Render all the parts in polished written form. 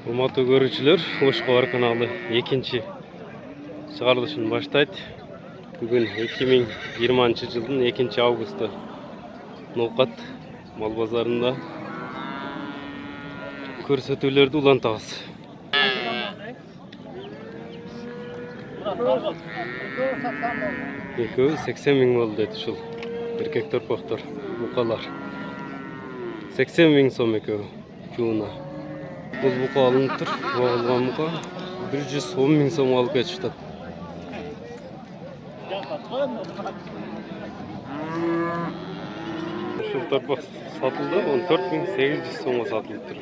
Урматтуу көрүүчүлөр, Ош Кабар каналы экинчи чыгарылышын баштайт. Бүгүн 2020 жылдын 2-августу Ноокат мал базарында көрсөтүүлөрдү улантабыз. Экөө 80 миң болду дейт ушул. Эркек торпоктор, букалар. 80 миң сом экөө жууна. Бул бука алынып тур. Багылган бука 110 миң сом алып кетишти. Ушул торпок сатылды, 14.800 сомго сатылып тур.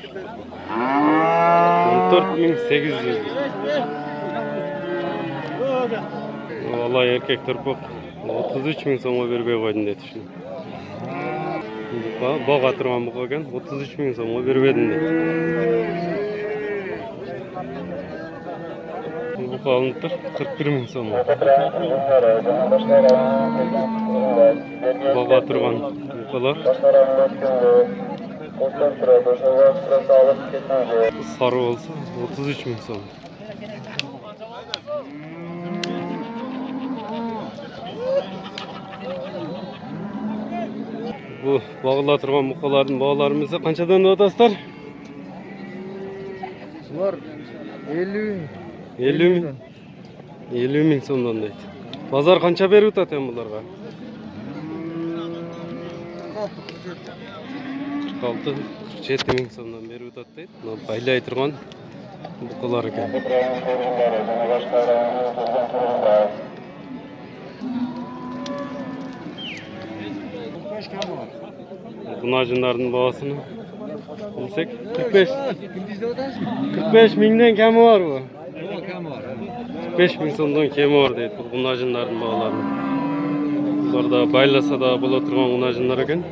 14.800. Алай эркек торпок 33 миң сомго бербей койдум дейт ушуну. Бага турган бука экен, 33 миң сомго бербедим дейт. Бука алынып тур, 41 миң сомго. Бага турган букалар. Сары болсо 33 миң сом. Bu bağla turgan bukaların bağlarımızda kançadan da ataslar? Bunlar 50 ming. 50 ming so'mdan deydi. Bazar qancha berib o'tadi bularga? 46-47 ming so'mdan berib o'tadi deydi. Buni baylay turgan bukalar ekan. Bunajınların bağısını bilsek 45 minden kemi var bu. 45 ming so'mdan kemi var deydi bunajınların bağlarını. Bunlar da baylasa da bo'la turgan bunajınlar ekan.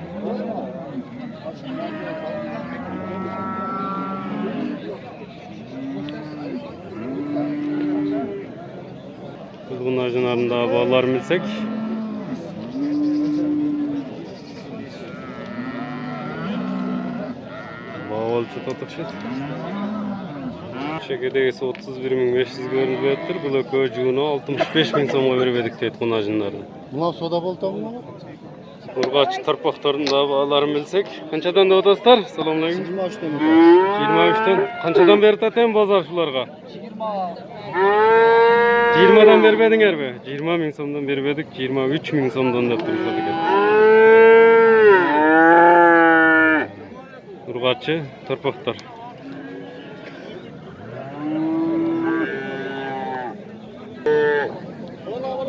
Biz bunajınların da bağlarını bilsek Çekirdeğisi 31.500 görünüyor. Bu köcüğünü 65 ming so'mga berip edik deydi bunajınlarni. Buna soda boltamı? Urgaç tarpakların da bağlarını bilsek. Kançadan da odaslar? Assalomu alaykum. 23'ten. 23'ten. Kançadan beri taten bazar şularga? 20'dan bermediңер be? 20 ming so'mdan berip edik. 23 ming so'mdan dep turishadi ekan. Urgaçı tarpaklar.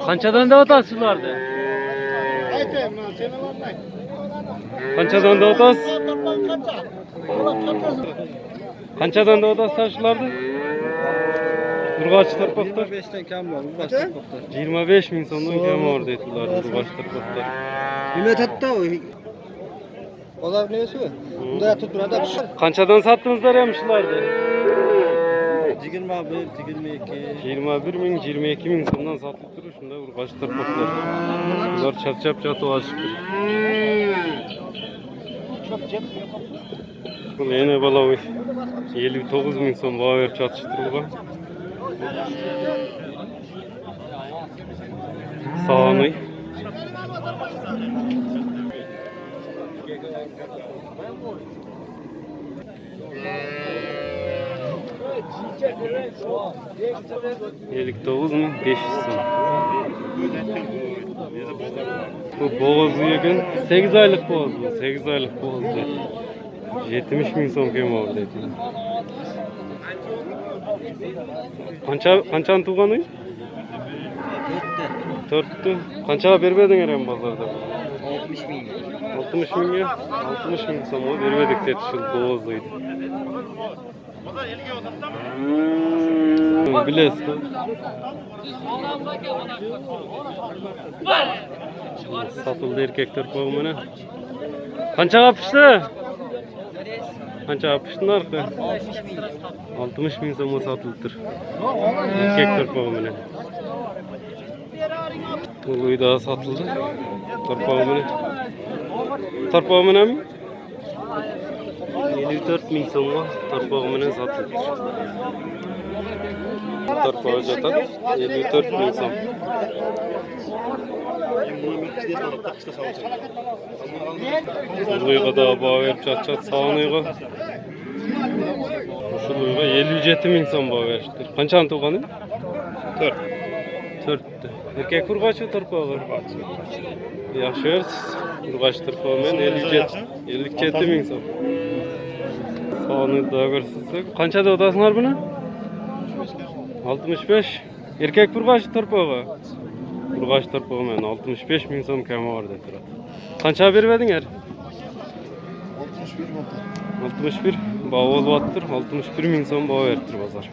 Kançadan da otasızlardı. Kançadan da otas. Kançadan da otasızlardı. Urgaçı tarpaklar. 25'ten kam var. Urgaç tarpaklar. 25 ming so'mdan kam var deydilar urgaç tarpaklar. Nimet hatta o. Olar neyse? Bunda yatıp durada. Kançadan sattınızlar yamışlardı. 21, 22. 21 ming, 22 ming so'mdan satılıp durur. Şunda urgaç tarpaklar. Bunlar çap çatı açıp durur. Bu yine balavi 59 ming so'm bağa verip çatıştırılgan. Sağanay. Yelik 9.500 so'm. Bu boğazı ekan 8 aylık boğazı. 8 aylık boğazı. 70 ming so'm kemi var deydi. Qanchani tug'ani? 4'tü. Qanchaga bermediңер ham bozorda? 60 ming. 60 mingga? 60 ming so'mga bermedik dedi şu boğazıydı. Bilesiz. Satıldı erkekler kovmana. Qanchaga pishdi? Qanchaga pishdilar? 60 ming so'mga satılıptır. Erkekler kovmana. Tuluyu daha satıldı. Tarpağımını. Tarpağımına mı? 54 ming so'mga torpog'i bilan sotildi. Torpog'i жатат 54 ming so'm. Uzuyga da baho berib жатат, sog'oniga. Ушулуга 57 ming so'm baho berishdi. Qanchani tug'ani? 4. 4. Erkek urg'achi torpog'i. Yaxshi bersiz. Urg'achi torpog'i bilan 57 ming so'm. Sog'ni da ko'rsatsak, qanchada o'tasizlar buni? 65. Erkek urg'achi torpog'i. Urg'achi torpog'i bilan 65 ming so'm kami bor deb turadi. Qancha berib edinglar? 61 baho bo'lyaptir. 61 ming so'm baho beribdir bozor.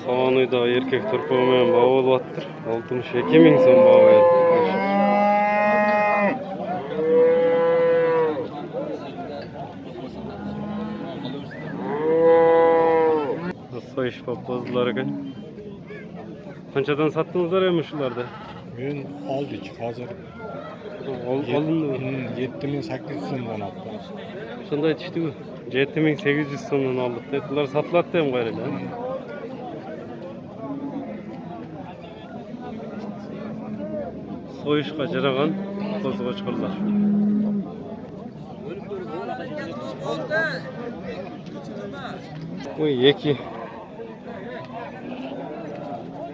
Sog'onida erkek torpog'i bilan baho bo'lyaptir. 62 ming so'm baho beribdir. So'yish qo'zlar ekan. Qanchadan sattыңыздар endi shularda? Men oldik hozir. Olindimi? 7800 so'mdan oldim. Shunday aytishdi-ku. 7800 so'mdan oldik deb. Bular sotiladi ham qo'yiladi. So'yishga jaragan qo'zg'ochqonlar. Oy, yeki.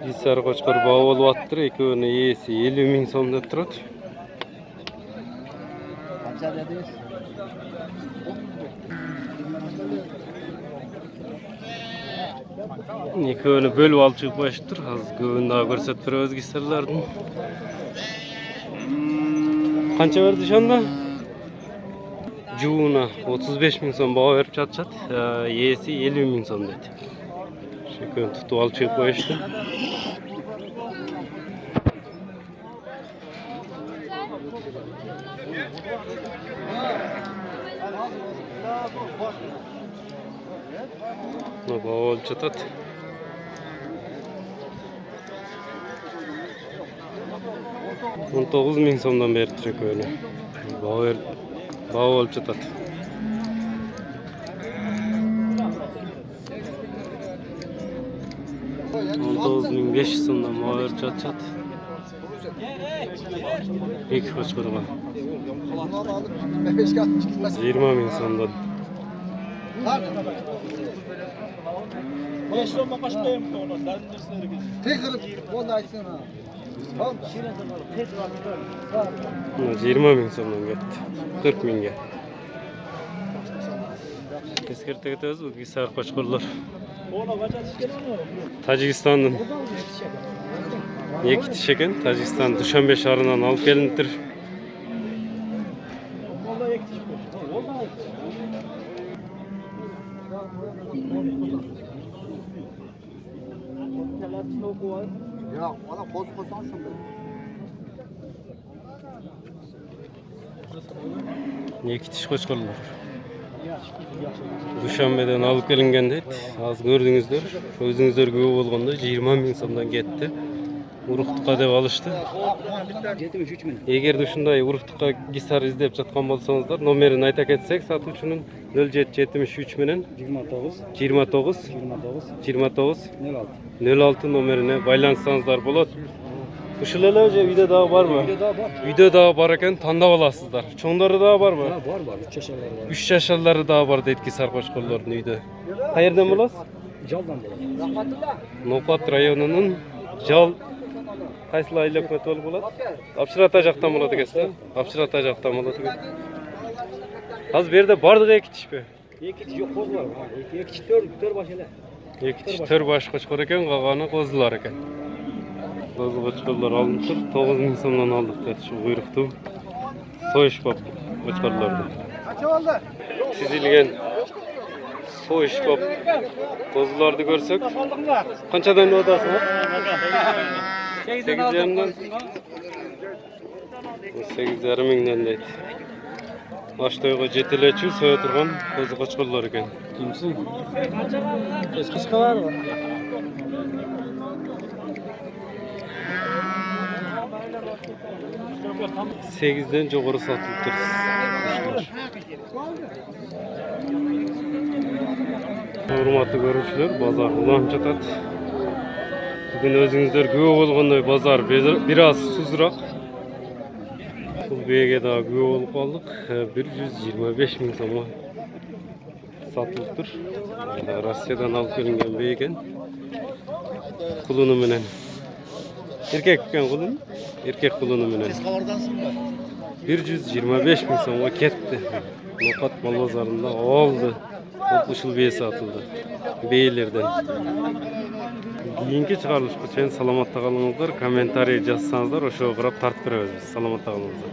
Hisar qo'chqor baho bo'lyaptir. Ikkovini yesi 50 ming so'm deb turadi. Qancha dedingiz? Ikkovini bo'lib olib chiqib qo'yishdir. Hozir ko'pini daha ko'rsatib turamiz hisarlarni. Qancha berdi shunda? Juna 35 ming so'm baho berib chat. Yesi 50 ming so'm dedi. Shu kun tutib olib chiqib qo'yishdi. No baho olib chatadi. On 9 ming so'mdan beribdi ko'ni. Baho olib chatadi. On 9500 so'mdan baho berib chat. İlk qo'chqorga 20 ming so'mdan. 5 so'mga qo'shib qo'yamiz o'g'lon. Darindirsinlar. Tekirib, bo'ldi aytsana. 20 ming so'mdan ketdi. 40 mingga. Eskertib o'tamiz bu Hisar qo'chqorlar. Tojikistondan yekitish ekan. Tojikiston Dushanbe shahridan olib kelinibdir. Ya, ona qo'zg'olsan shunday. Yekitish qo'chqorlar. Dushanbe'den alıp kelingan deydi. Az gördüңүздөр. Өзүңүздөр көп болгондо 20 ming so'mdan ketdi. Uruktukka deb alıştı. 73 ming. Eğer ушундай uruktukka gisar издеп жаткан болсоңуздар, номерин айта кетсек, сатуучунун 0773 менен 29 06 номерине байлансаңыздар болот. Ушул эле же үйдө дагы барбы? Үйдө дагы бар экен, тандап аласыздар. Чоңдору дагы барбы? Бар, 3 жашарлары бар. 3 жашарлары дагы бар дейт Hisar qo'chqorлордун үйдө. Каерден болосуз? Жалдан болот. Рахматулла. Нокат районунун Жал кайсыл айлап өтүп болот? Апшырата жактан болот экенсиз. Апшырата жактан болот экен. Азыр бу жерде бардыгы экитишпи? Экити жок, коз бар. Экити 4 баш эле. Экитиш 4 баш qo'chqor экен, калганы козулар экен. Kozu qo'chqorlar alınıp 9 ming so'mdan aldık dedi şu buyruqtu. So'yish bop qo'chqorlardan. Qancha oldu? Çizilgen so'yish bop kozularni ko'rsak, qanchadan o'tasizlar? 8,5 8,5 mingdan deydi. Ashtoyga jetilechi so'ya turgan kozu qo'chqorlar ekan. Kimsiz? Eskisi var mı? 8'den jogorı satılıptır. Hurmatly görüşler, bazar ulan çatat. Bugün özüňizler köp bolgondoy bazar biraz suzrak. Bu bege daha köp bolup kaldık. 125 000 so'ma satılıptır. Rossiyadan alıp gelingen begen. Kulunu menen. Erkek ekan kulun. Erkek kulunu menen. 125 000 so'ma ketdi. Nokat mal bazarında oldu. 60 yıl beye satıldı. Beylerden. Keyinki çıkarılışqa çeyin salamatda kalыңızlar. Kommentariy жазсаңыздар, ошого карап тартып беребиз. Salamatda kalыңızlar.